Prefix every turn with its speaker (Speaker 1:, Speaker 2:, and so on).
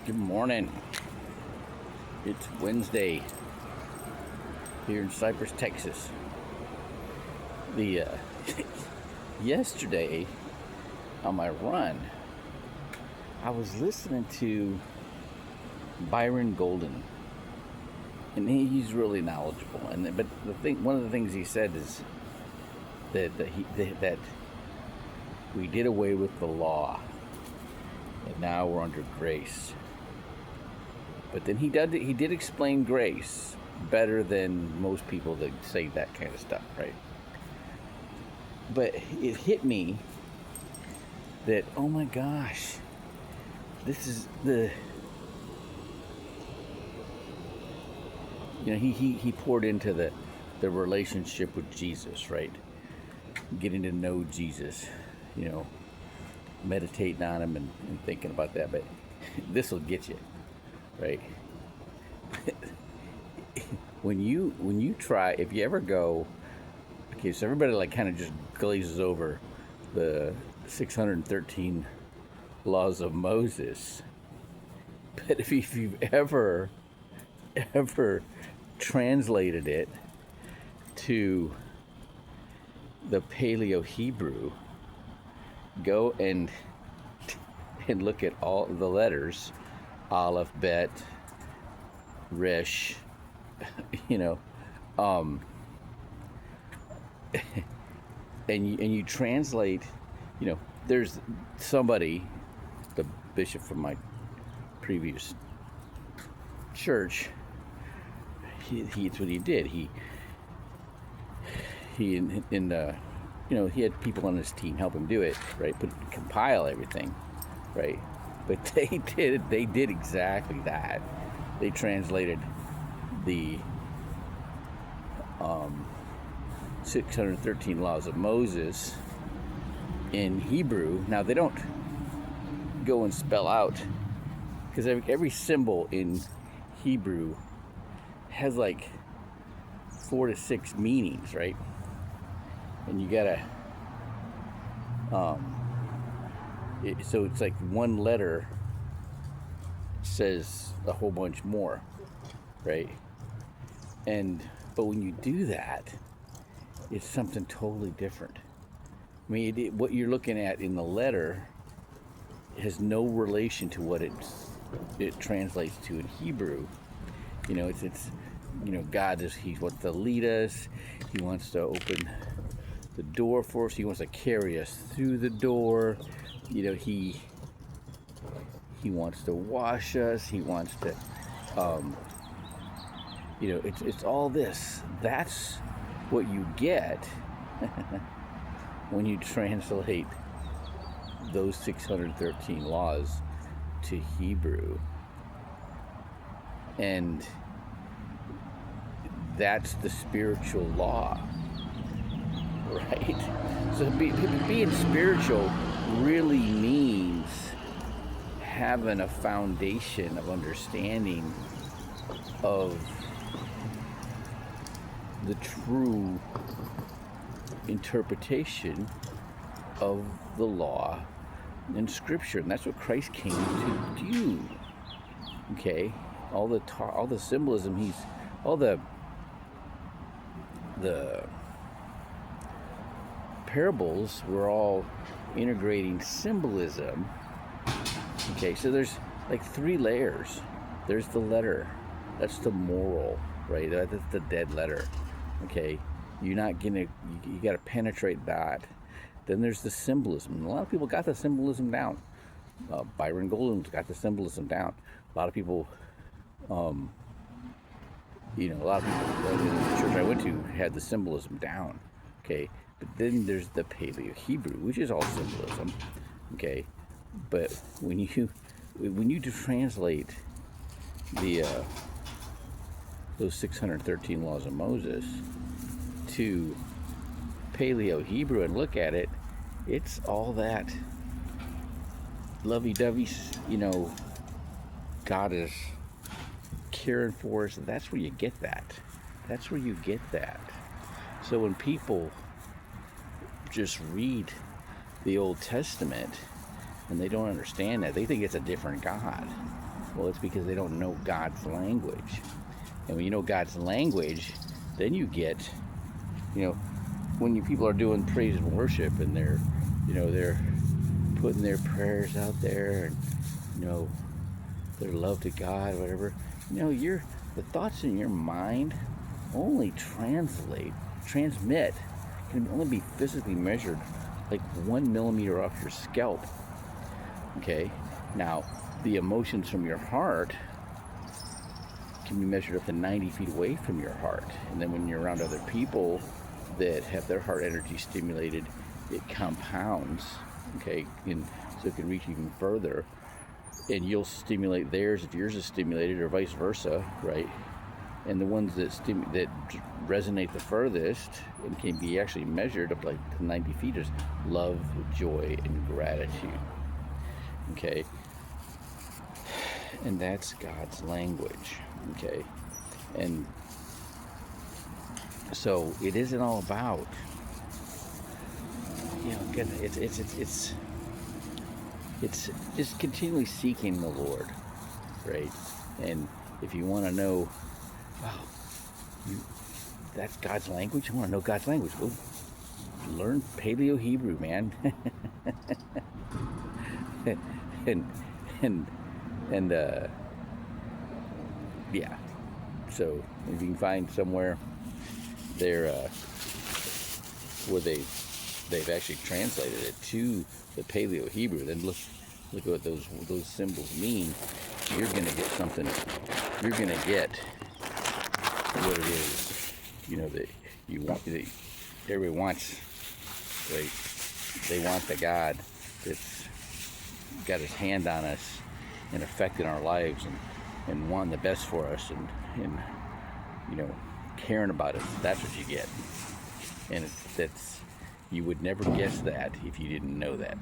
Speaker 1: Good morning. It's Wednesday here in Cypress, Texas. The yesterday on my run, I was listening to Byron Golden, and he's really knowledgeable. But one of the things he said is that we did away with the law, and now we're under grace. But then he did explain grace better than most people that say that kind of stuff, right? But it hit me that, oh my gosh, this is he poured into the relationship with Jesus, right? Getting to know Jesus, meditating on him and thinking about that. But this will get you. Right? when you try, if you ever go, okay, so everybody kind of just glazes over the 613 laws of Moses. But if you've ever translated it to the Paleo Hebrew, go and look at all the letters. Aleph, Bet, Resh, and you translate, there's somebody, the bishop from my previous church, it's what he did. He had people on his team help him do it, right? Compile everything, right? But they did exactly that. They translated the 613 laws of Moses in Hebrew. Now, they don't go and spell out, because every symbol in Hebrew has like 4 to 6 meanings, right? And you gotta so it's like one letter says a whole bunch more, right? But when you do that, it's something totally different. I mean, what you're looking at in the letter has no relation to what it translates to in Hebrew. It's God He wants to lead us. He wants to open the door for us. He wants to carry us through the door. He wants to wash us. He wants to, it's all this. That's what you get when you translate those 613 laws to Hebrew. And that's the spiritual law, right? So being spiritual really means having a foundation of understanding of the true interpretation of the law in Scripture, and that's what Christ came to do. Okay, all the symbolism, all the parables were all integrating symbolism. Okay, so there's like 3 layers. There's the letter, that's the moral, right? That's the dead letter. Okay, you got to penetrate that. Then there's the symbolism. And a lot of people got the symbolism down. Byron Golden's got the symbolism down. A lot of people, a lot of people in the church I went to had the symbolism down. Okay, but then there's the Paleo Hebrew, which is all symbolism. Okay, but when you translate those 613 laws of Moses to Paleo Hebrew and look at it, it's all that lovey-dovey, God is caring for us. That's where you get that. So when people just read the Old Testament and they don't understand that, they think it's a different God. Well, it's because they don't know God's language. And when you know God's language, then you get, when people are doing praise and worship, and they're putting their prayers out there, and their love to God, whatever. The thoughts in your mind only transmit, can only be physically measured like 1 millimeter off your scalp. Okay, now the emotions from your heart can be measured up to 90 feet away from your heart. And then when you're around other people that have their heart energy stimulated, it compounds, okay, and so it can reach even further, and you'll stimulate theirs if yours is stimulated, or vice versa, right? And the ones that resonate the furthest and can be actually measured up like to 90 feet is love, joy, and gratitude. Okay, and that's God's language. Okay, and so it isn't all about, it's just continually seeking the Lord, right? And if you want to know, wow, that's God's language. You want to know God's language? Well, learn Paleo Hebrew, man. and yeah. So if you can find somewhere there where they've actually translated it to the Paleo Hebrew, then look at what those symbols mean. You're gonna get something. You're gonna get what it is, that you want. That everybody wants. Right? They want the God that's got his hand on us and affecting our lives, and wanting the best for us, and caring about us. That's what you get. And that's, you would never guess that if you didn't know that.